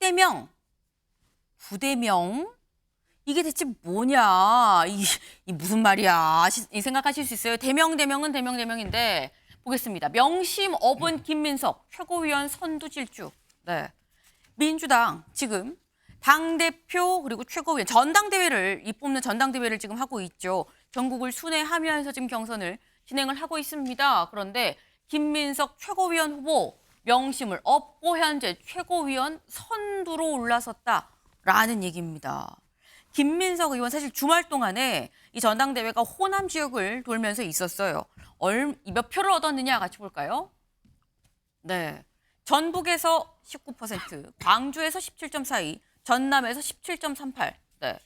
6대 명, 9대 명, 이게 대체 뭐냐? 이 무슨 말이야? 생각하실 수 있어요. 대명은 대명인데 보겠습니다. 명심 업은 김민석 최고위원 선두 질주. 네. 민주당 지금 당대표 그리고 최고위원 전당대회를 뽑는 전당대회를 지금 하고 있죠. 전국을 순회하면서 지금 경선을 진행을 하고 있습니다. 그런데 김민석 최고위원 후보 명심을 업고 현재 최고위원 선두로 올라섰다라는 얘기입니다. 김민석 의원 사실 주말 동안에 이 전당대회가 호남 지역을 돌면서 있었어요. 몇 표를 얻었느냐 같이 볼까요? 네, 전북에서 19%, 광주에서 17.42, 전남에서 17.38. 네,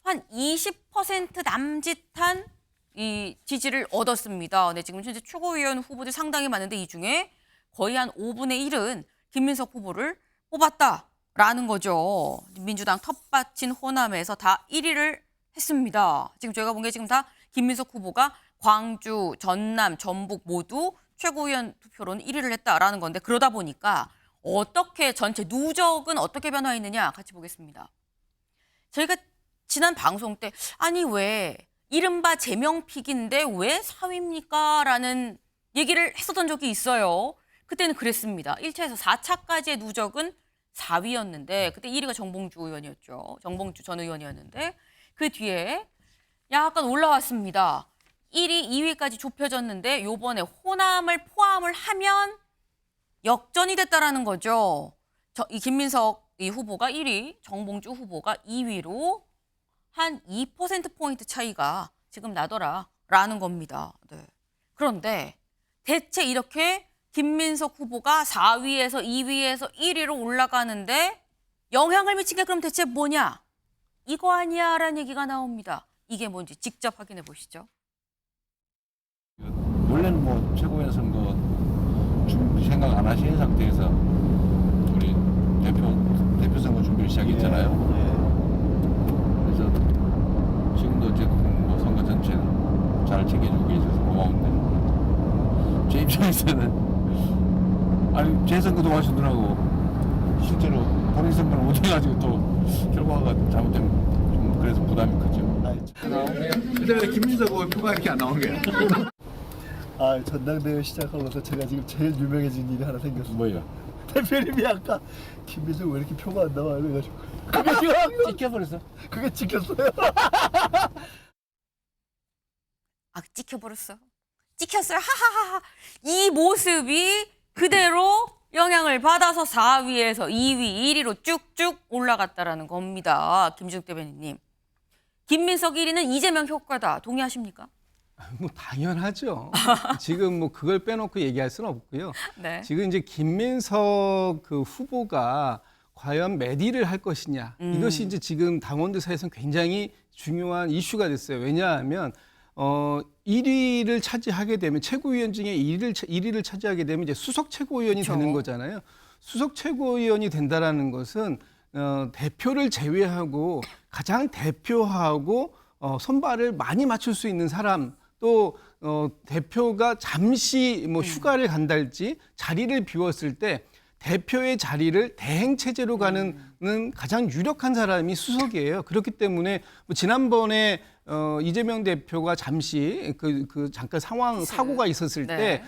한 20% 남짓한 이 지지를 얻었습니다. 네, 지금 현재 최고위원 후보들 상당히 많은데 이 중에 거의 한 5분의 1은 김민석 후보를 뽑았다라는 거죠. 민주당 텃밭인 호남에서 다 1위를 했습니다. 지금 저희가 본 게 지금 다 김민석 후보가 광주, 전남, 전북 모두 최고위원 투표로는 1위를 했다라는 건데 그러다 보니까 어떻게 전체 누적은 어떻게 변화했느냐 같이 보겠습니다. 저희가 지난 방송 때 아니 왜 이른바 제명픽인데 왜 4위입니까? 라는 얘기를 했었던 적이 있어요. 그때는 그랬습니다. 1차에서 4차까지의 누적은 4위였는데 그때 1위가 정봉주 의원이었죠. 정봉주 전 의원이었는데 그 뒤에 약간 올라왔습니다. 1위, 2위까지 좁혀졌는데 요번에 호남을 포함을 하면 역전이 됐다라는 거죠. 이 김민석 이 후보가 1위, 정봉주 후보가 2위로 한 2%포인트 차이가 지금 나더라라는 겁니다. 네. 그런데 대체 이렇게 김민석 후보가 4위에서 2위에서 1위로 올라가는데 영향을 미친 게 그럼 대체 뭐냐? 이거 아니야? 라는 얘기가 나옵니다. 이게 뭔지 직접 확인해 보시죠. 원래는 뭐 최고위원 선거 준비 생각 안 하시는 상태에서 우리 대표 선거 준비를 시작했잖아요. 그래서 지금도 어쨌든 뭐 선거 전체 잘 챙겨주고 계셔서 고마운데 제 입장에서는 아니 제 선거도 하시더라고 실제로 본인 선거를 못해가지고 또 결과가 잘못되면 좀 그래서 부담이 크죠. 근데 왜 김민석 후보의 표가 이렇게 안 나오는 거야? 아, 전당대회 시작하고서 제가 지금 제일 유명해진 일이 하나 생겼어요. 뭐예요? 대표님이 아까 김민석 왜 이렇게 표가 안 나와 이래가지고 찍혀버렸어. 그게 찍혔어요. 아, 찍혔어요. 하하하하. 이 모습이 그대로 영향을 받아서 4위에서 2위, 1위로 쭉쭉 올라갔다라는 겁니다. 김준욱 대변인님. 김민석 1위는 이재명 효과다. 동의하십니까? 뭐 당연하죠. 지금 뭐 그걸 빼놓고 얘기할 수는 없고요. 네. 지금 이제 김민석 그 후보가 과연 몇 위를 할 것이냐 이것이 이제 지금 당원들 사이에서는 굉장히 중요한 이슈가 됐어요. 왜냐하면 1위를 차지하게 되면 최고위원 중에 1위를 차지하게 되면 이제 수석 최고위원이 그렇죠. 되는 거잖아요. 수석 최고위원이 된다라는 것은 대표를 제외하고 가장 대표하고 선발을 많이 맞출 수 있는 사람 또 대표가 잠시 뭐 휴가를 간달지 자리를 비웠을 때 대표의 자리를 대행 체제로 가는 가장 유력한 사람이 수석이에요. 그렇기 때문에 뭐 지난번에 이재명 대표가 잠시 잠깐 사고가 있었을 때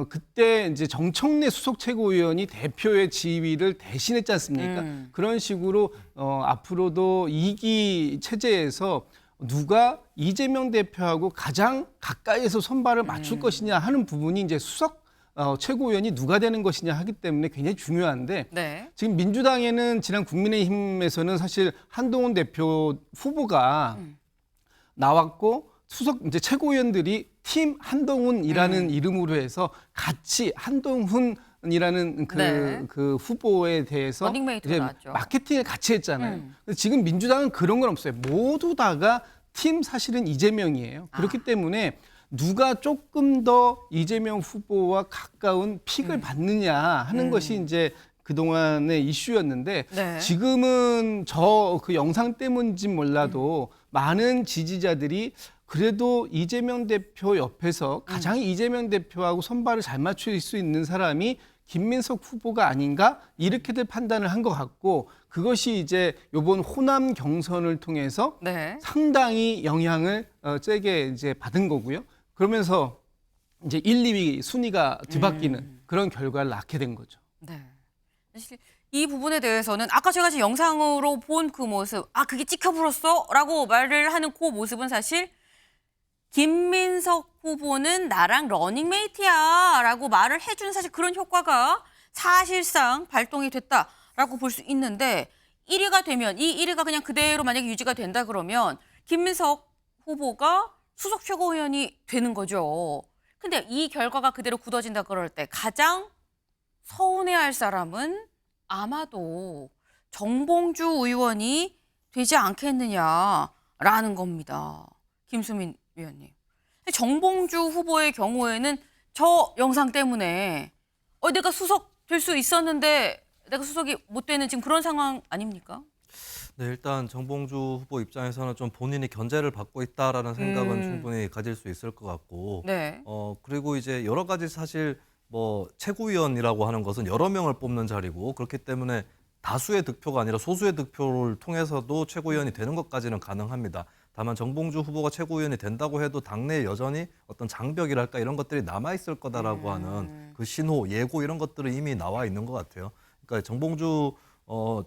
그때 이제 정청래 수석 최고위원이 대표의 지위를 대신했지 않습니까? 그런 식으로 앞으로도 2기 체제에서 누가 이재명 대표하고 가장 가까이에서 선발을 맞출 것이냐 하는 부분이 이제 수석 최고위원이 누가 되는 것이냐 하기 때문에 굉장히 중요한데 네. 지금 민주당에는 지난 국민의힘에서는 사실 한동훈 대표 후보가 나왔고 수석 이제 최고위원들이 팀 한동훈이라는 이름으로 해서 같이 한동훈이라는 그 후보에 대해서 러닝메이트가 나왔죠. 마케팅을 같이 했잖아요. 근데 지금 민주당은 그런 건 없어요. 모두 다가 팀 사실은 이재명이에요. 그렇기 때문에 누가 조금 더 이재명 후보와 가까운 픽을 받느냐 하는 것이 이제 그동안의 이슈였는데 네. 지금은 저 그 영상 때문인지 몰라도 많은 지지자들이 그래도 이재명 대표 옆에서 가장 이재명 대표하고 선발을 잘 맞출 수 있는 사람이 김민석 후보가 아닌가 이렇게들 판단을 한 것 같고 그것이 이제 이번 호남 경선을 통해서 네. 상당히 영향을 세게 이제 받은 거고요. 그러면서 이제 1, 2위 순위가 뒤바뀌는 그런 결과를 낳게 된 거죠. 네. 사실 이 부분에 대해서는 아까 제가 지금 영상으로 본 그 모습, 아 그게 찍혀 불었어라고 말을 하는 그 모습은 사실 김민석 후보는 나랑 러닝메이트야라고 말을 해주는 사실 그런 효과가 사실상 발동이 됐다라고 볼 수 있는데 1위가 되면 이 1위가 그냥 그대로 만약에 유지가 된다 그러면 김민석 후보가 수석 최고위원이 되는 거죠. 근데 이 결과가 그대로 굳어진다 그럴 때 가장 서운해할 사람은 아마도 정봉주 의원이 되지 않겠느냐라는 겁니다. 김수민 위원님. 정봉주 후보의 경우에는 저 영상 때문에 내가 수석 될 수 있었는데 내가 수석이 못 되는 지금 그런 상황 아닙니까? 네, 일단 정봉주 후보 입장에서는 좀 본인이 견제를 받고 있다라는 생각은 충분히 가질 수 있을 것 같고, 네. 그리고 이제 여러 가지 사실 뭐 최고위원이라고 하는 것은 여러 명을 뽑는 자리고 그렇기 때문에 다수의 득표가 아니라 소수의 득표를 통해서도 최고위원이 되는 것까지는 가능합니다. 다만 정봉주 후보가 최고위원이 된다고 해도 당내에 여전히 어떤 장벽이랄까 이런 것들이 남아있을 거다라고 하는 그 신호, 예고 이런 것들은 이미 나와 있는 것 같아요. 그러니까 정봉주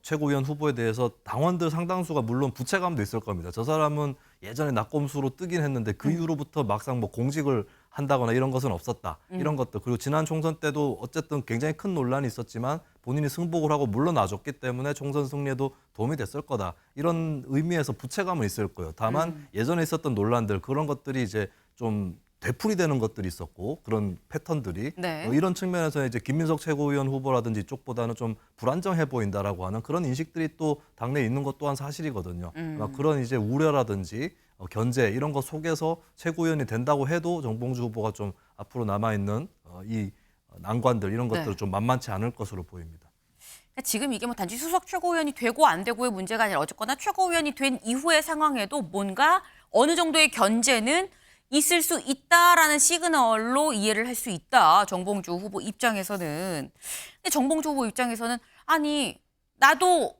최고위원 후보에 대해서 당원들 상당수가 물론 부채감도 있을 겁니다. 저 사람은 예전에 낙검수로 뜨긴 했는데 그 이후로부터 막상 뭐 공직을 한다거나 이런 것은 없었다. 이런 것들. 그리고 지난 총선 때도 어쨌든 굉장히 큰 논란이 있었지만 본인이 승복을 하고 물러나줬기 때문에 총선 승리에도 도움이 됐을 거다. 이런 의미에서 부채감은 있을 거예요. 다만 예전에 있었던 논란들 그런 것들이 이제 좀 되풀이되는 것들이 있었고 그런 패턴들이 네. 이런 측면에서 이제 김민석 최고위원 후보라든지 이쪽보다는 좀 불안정해 보인다라고 하는 그런 인식들이 또 당내에 있는 것 또한 사실이거든요. 그런 이제 우려라든지 견제 이런 것 속에서 최고위원이 된다고 해도 정봉주 후보가 좀 앞으로 남아 있는 이 난관들 이런 것들은 네. 좀 만만치 않을 것으로 보입니다. 그러니까 지금 이게 뭐 단지 수석 최고위원이 되고 안 되고의 문제가 아니라 어쨌거나 최고위원이 된 이후의 상황에도 뭔가 어느 정도의 견제는 있을 수 있다라는 시그널로 이해를 할 수 있다. 정봉주 후보 입장에서는. 근데 정봉주 후보 입장에서는 아니 나도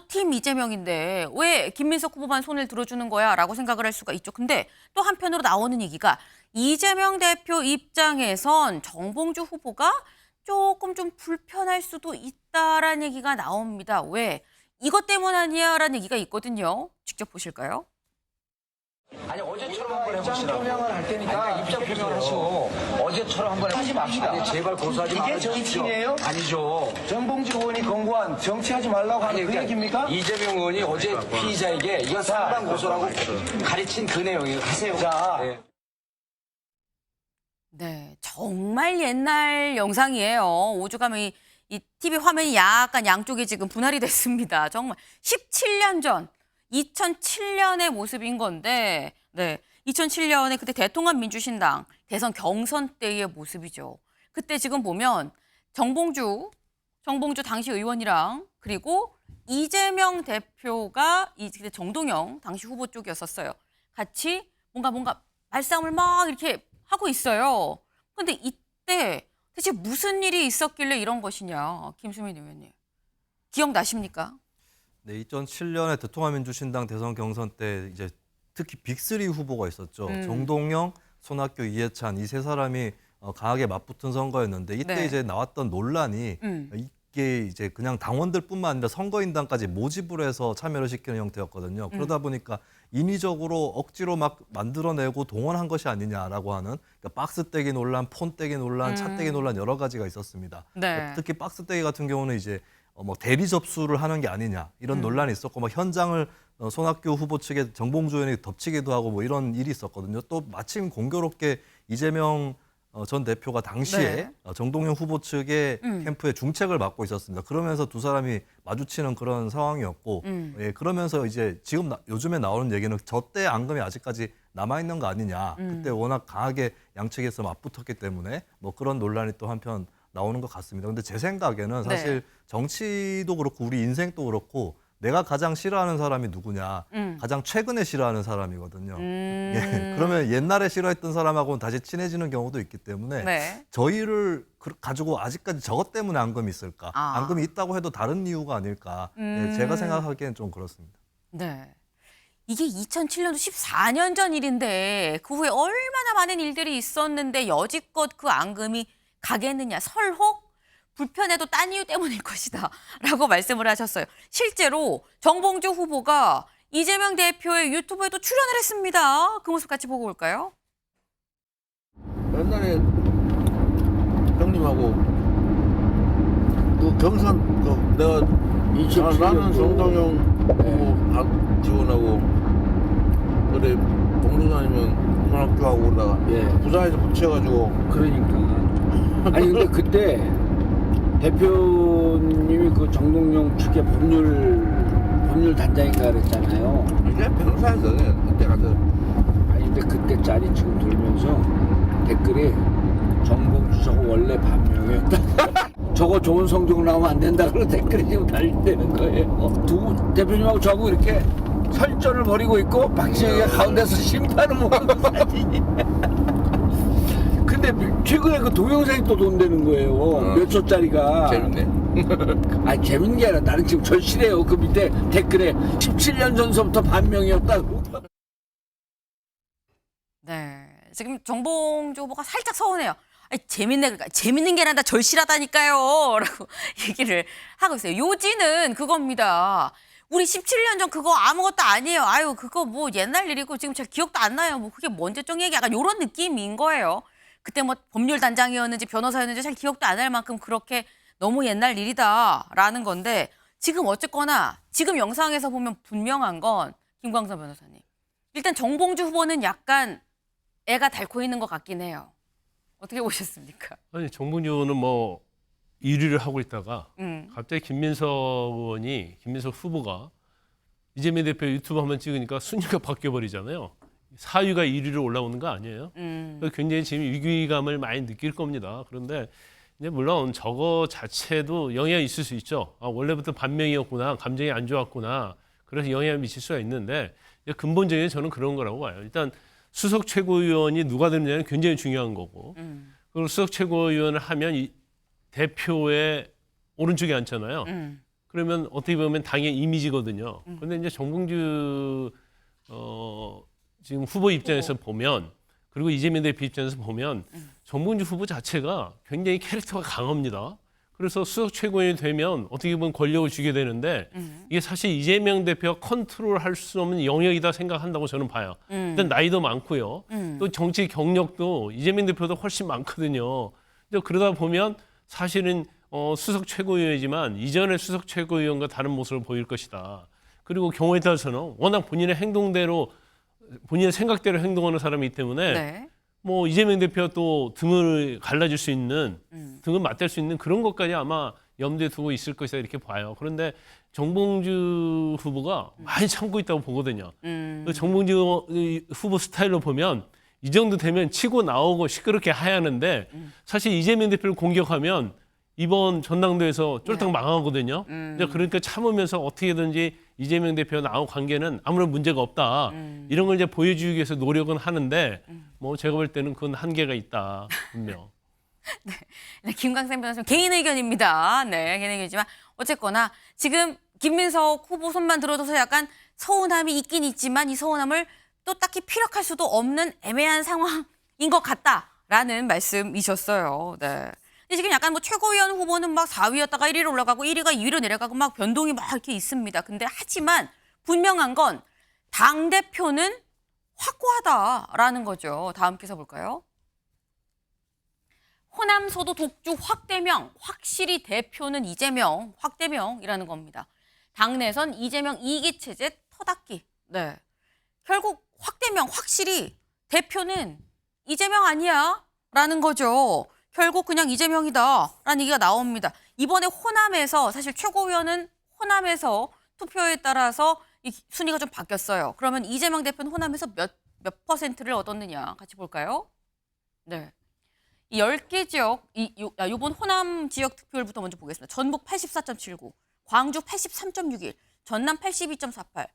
팀 이재명인데 왜 김민석 후보만 손을 들어주는 거야? 라고 생각을 할 수가 있죠. 근데 또 한편으로 나오는 얘기가 이재명 대표 입장에선 정봉주 후보가 조금 좀 불편할 수도 있다라는 얘기가 나옵니다. 왜? 이것 때문 아니야라는 얘기가 있거든요. 직접 보실까요? 아니 어제처럼 한번 해봅시다. 입장 표명을 할 테니까 입장 표명을 하시고 어제처럼 한번 하지 맙시다. 아니, 제발 고소하지 말아주십시오. 이게 정치인이에요? 아니죠. 정봉주 의원이 권고한 정치하지 말라고 하는 그 얘기입니까? 이재명 의원이 어제 피의자에게 이건 상반 고소라고 가르친 그 내용이에요. 하세요. 자, 네. 네, 정말 옛날 영상이에요. 오죽하면 이 TV 화면이 약간 양쪽이 지금 분할이 됐습니다. 정말 17년 전, 2007년의 모습인 건데, 네, 2007년에 그때 대통합 민주신당 대선 경선 때의 모습이죠. 그때 지금 보면 정봉주 당시 의원이랑 그리고 이재명 대표가 그때 정동영 당시 후보 쪽이었었어요. 같이 뭔가 말싸움을 막 이렇게 하고 있어요. 근데 이때 대체 무슨 일이 있었길래 이런 것이냐, 김수민 의원님. 기억나십니까? 네, 2007년에 대통합민주신당 대선 경선 때 이제 특히 빅3 후보가 있었죠. 정동영, 손학규, 이해찬 이 세 사람이 강하게 맞붙은 선거였는데 이때 네. 이제 나왔던 논란이 이게 이제 그냥 당원들뿐만 아니라 선거인단까지 모집을 해서 참여를 시키는 형태였거든요. 그러다 보니까 인위적으로 억지로 막 만들어내고 동원한 것이 아니냐라고 하는 그러니까 박스 떼기 논란, 폰 떼기 논란, 차 떼기 논란 여러 가지가 있었습니다. 네. 특히 박스 떼기 같은 경우는 이제 뭐 대리 접수를 하는 게 아니냐 이런 논란이 있었고 뭐 현장을 손학규 후보 측에 정봉주 의원이 덮치기도 하고 뭐 이런 일이 있었거든요. 또 마침 공교롭게 이재명 전 대표가 당시에 네. 정동영 후보 측의 캠프의 중책을 맡고 있었습니다. 그러면서 두 사람이 마주치는 그런 상황이었고 예, 그러면서 이제 지금 요즘에 나오는 얘기는 저 때 앙금이 아직까지 남아있는 거 아니냐. 그때 워낙 강하게 양측에서 맞붙었기 때문에 뭐 그런 논란이 또 한편 나오는 것 같습니다. 근데 제 생각에는 사실 네. 정치도 그렇고 우리 인생도 그렇고 내가 가장 싫어하는 사람이 누구냐? 가장 최근에 싫어하는 사람이거든요. 예, 그러면 옛날에 싫어했던 사람하고는 다시 친해지는 경우도 있기 때문에 네. 저희를 가지고 아직까지 저것 때문에 앙금이 있을까? 아. 앙금이 있다고 해도 다른 이유가 아닐까? 예, 제가 생각하기엔 좀 그렇습니다. 네. 이게 2007년도 14년 전 일인데 그 후에 얼마나 많은 일들이 있었는데 여지껏 그 앙금이 가겠느냐. 설혹? 불편해도 딴 이유 때문일 것이다 라고 말씀을 하셨어요. 실제로 정봉주 후보가 이재명 대표의 유튜브에도 출연을 했습니다. 그 모습 같이 보고 올까요? 옛날에 형님하고 그 경선 내가 27년도. 나는 정동영 후보 지원하고 그래 동료사님은 손학규하고 그러다가 예. 부산에서 붙여가지고 그러니까. 아니 근데 그때 대표님이 그 정동영 측의 법률 단장인가 그랬잖아요. 이제 변호사에서 그때 가서 아니 근데 그때 짤이 지금 돌면서 댓글이 정봉주 저거 원래 반명이었다. 저거 좋은 성적 나오면 안 된다. 그런 댓글이 지금 달리는 거예요. 두 대표님하고 저하고 이렇게 설전을 벌이고 있고 박시영이가 가운데서 심판을 먹는 사진이. 근데 최근에 그 동영상이 또 돈되는 거예요. 몇 초짜리가. 재밌네. 아니 재밌는 게 아니라 나는 지금 절실해요. 그 밑에 댓글에 17년 전서부터 반명이었다고. 네. 지금 정봉주 후보가 살짝 서운해요. 아니, 재밌네. 그러니까 재밌는 게 아니라 절실하다니까요. 라고 얘기를 하고 있어요. 요지는 그겁니다. 우리 17년 전 그거 아무것도 아니에요. 아유, 그거 뭐 옛날 일이고 지금 잘 기억도 안 나요. 뭐 그게 언제적 얘기 약간 이런 느낌인 거예요. 그때 뭐 법률단장이었는지 변호사였는지 잘 기억도 안 날 만큼 그렇게 너무 옛날 일이다라는 건데 지금 어쨌거나 지금 영상에서 보면 분명한 건 김광선 변호사님. 일단 정봉주 후보는 약간 애가 닳고 있는 것 같긴 해요. 어떻게 보셨습니까? 아니 정봉주 의원은 뭐 1위를 하고 있다가 갑자기 김민석 후보가 이재명 대표 유튜브 한번 찍으니까 순위가 바뀌어버리잖아요. 4위가 1위로 올라오는 거 아니에요? 그래서 굉장히 지금 위기감을 많이 느낄 겁니다. 그런데 이제 물론 저거 자체도 영향이 있을 수 있죠. 아, 원래부터 반명이었구나, 감정이 안 좋았구나. 그래서 영향을 미칠 수가 있는데 근본적인 저는 그런 거라고 봐요. 일단 수석 최고위원이 누가 되느냐는 굉장히 중요한 거고 그리고 수석 최고위원을 하면 이 대표의 오른쪽에 앉잖아요. 그러면 어떻게 보면 당의 이미지거든요. 그런데 이제 정봉주 지금 후보 입장에서 보면 그리고 이재명 대표 입장에서 보면 정봉주 후보 자체가 굉장히 캐릭터가 강합니다. 그래서 수석 최고위원이 되면 어떻게 보면 권력을 주게 되는데 이게 사실 이재명 대표가 컨트롤할 수 없는 영역이다 생각한다고 저는 봐요. 일단 나이도 많고요. 또 정치 경력도 이재명 대표도 훨씬 많거든요. 그러다 보면 사실은 수석 최고위원이지만 이전의 수석 최고위원과 다른 모습을 보일 것이다. 그리고 경우에 따라서는 워낙 본인의 행동대로 본인의 생각대로 행동하는 사람이기 때문에 네. 뭐 이재명 대표가 또 등을 갈라줄 수 있는 등을 맞댈 수 있는 그런 것까지 아마 염두에 두고 있을 것이다 이렇게 봐요. 그런데 정봉주 후보가 많이 참고 있다고 보거든요. 정봉주 후보 스타일로 보면 이 정도 되면 치고 나오고 시끄럽게 하야하는데 사실 이재명 대표를 공격하면 이번 전당대회에서 쫄딱 망하거든요. 그러니까 참으면서 어떻게든지 이재명 대표와 나하고 관계는 아무런 문제가 없다. 이런 걸 이제 보여주기 위해서 노력은 하는데 뭐 제가 볼 때는 그건 한계가 있다. 분명. 네, 김광선 변호사님 개인 의견입니다. 네, 개인 의견이지만 어쨌거나 지금 김민석 후보 손만 들어줘서 약간 서운함이 있긴 있지만 이 서운함을 또 딱히 피력할 수도 없는 애매한 상황인 것 같다라는 말씀이셨어요. 네. 근데 지금 약간 뭐 최고위원 후보는 막 4위였다가 1위로 올라가고 1위가 2위로 내려가고 막 변동이 막 이렇게 있습니다. 근데 하지만 분명한 건 당대표는 확고하다라는 거죠. 다음 기사 볼까요? 호남소도 독주 확대명, 확실히 대표는 이재명, 확대명이라는 겁니다. 당내선 이재명 2기 체제 터닫기. 네. 결국 확대명, 확실히 대표는 이재명 아니야 라는 거죠. 결국 그냥 이재명이다라는 얘기가 나옵니다. 이번에 호남에서 사실 최고위원은 호남에서 투표에 따라서 이 순위가 좀 바뀌었어요. 그러면 이재명 대표는 호남에서 몇 퍼센트를 얻었느냐 같이 볼까요? 네. 이 10개 지역, 이번 호남 지역 득표율부터 먼저 보겠습니다. 전북 84.79, 광주 83.61, 전남 82.48,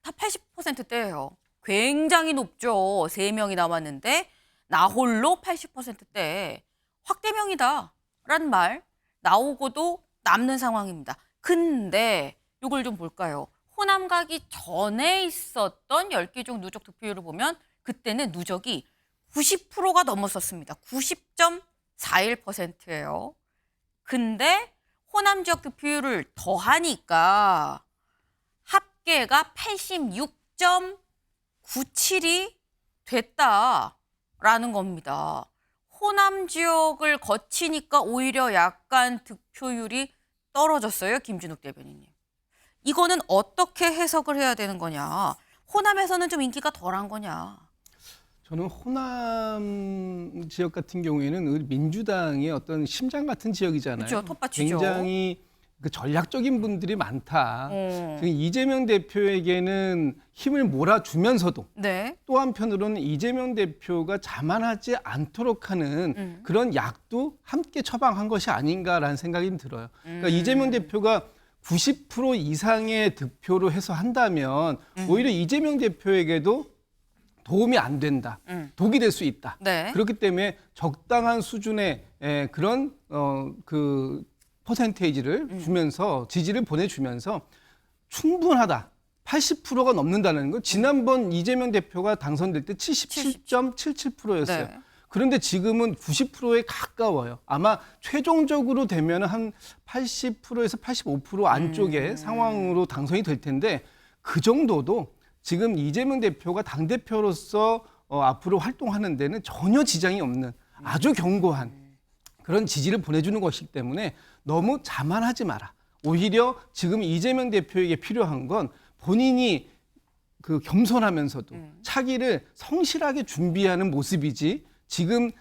80%대예요. 굉장히 높죠. 3명이 남았는데 나 홀로 80%대. 확대명이다라는 말 나오고도 남는 상황입니다. 근데 이걸 좀 볼까요? 호남 가기 전에 있었던 10개 중 누적 득표율을 보면 그때는 누적이 90%가 넘었었습니다. 90.41%예요. 근데 호남 지역 득표율을 더하니까 합계가 86.97이 됐다라는 겁니다. 호남 지역을 거치니까 오히려 약간 득표율이 떨어졌어요. 김준욱 대변인님. 이거는 어떻게 해석을 해야 되는 거냐. 호남에서는 좀 인기가 덜한 거냐. 저는 호남 지역 같은 경우에는 우리 민주당의 어떤 심장 같은 지역이잖아요. 그렇죠. 텃밭이죠. 굉장히 그 전략적인 분들이 많다. 그 이재명 대표에게는 힘을 몰아주면서도 네. 또 한편으로는 이재명 대표가 자만하지 않도록 하는 그런 약도 함께 처방한 것이 아닌가라는 생각이 들어요. 그러니까 이재명 대표가 90% 이상의 득표로 해서 한다면 오히려 이재명 대표에게도 도움이 안 된다. 독이 될 수 있다. 네. 그렇기 때문에 적당한 수준의 그런 그 퍼센테이지를 주면서 지지를 보내주면서 충분하다. 80%가 넘는다는 건 지난번 이재명 대표가 당선될 때 77.77%였어요. 네. 그런데 지금은 90%에 가까워요. 아마 최종적으로 되면 한 80%에서 85% 안쪽의 상황으로 당선이 될 텐데 그 정도도 지금 이재명 대표가 당대표로서 앞으로 활동하는 데는 전혀 지장이 없는 아주 견고한 그런 지지를 보내주는 것이기 때문에 너무 자만하지 마라. 오히려 지금 이재명 대표에게 필요한 건 본인이 그 겸손하면서도 차기를 성실하게 준비하는 모습이지 지금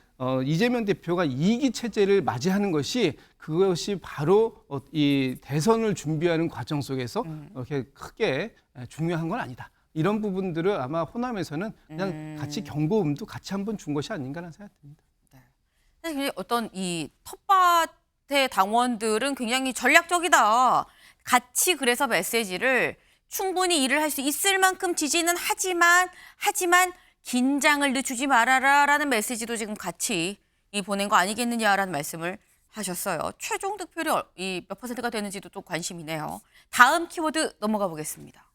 이재명 대표가 2기 체제를 맞이하는 것이 그것이 바로 이 대선을 준비하는 과정 속에서 이렇게 크게 중요한 건 아니다. 이런 부분들을 아마 호남에서는 그냥 같이 경고음도 같이 한번 준 것이 아닌가라는 생각이 듭니다. 사실 어떤 이 텃밭의 당원들은 굉장히 전략적이다. 같이 그래서 메시지를 충분히 일을 할 수 있을 만큼 지지는 하지만 긴장을 늦추지 말아라라는 메시지도 지금 같이 보낸 거 아니겠느냐라는 말씀을 하셨어요. 최종 득표율이 몇 퍼센트가 되는지도 또 관심이네요. 다음 키워드 넘어가 보겠습니다.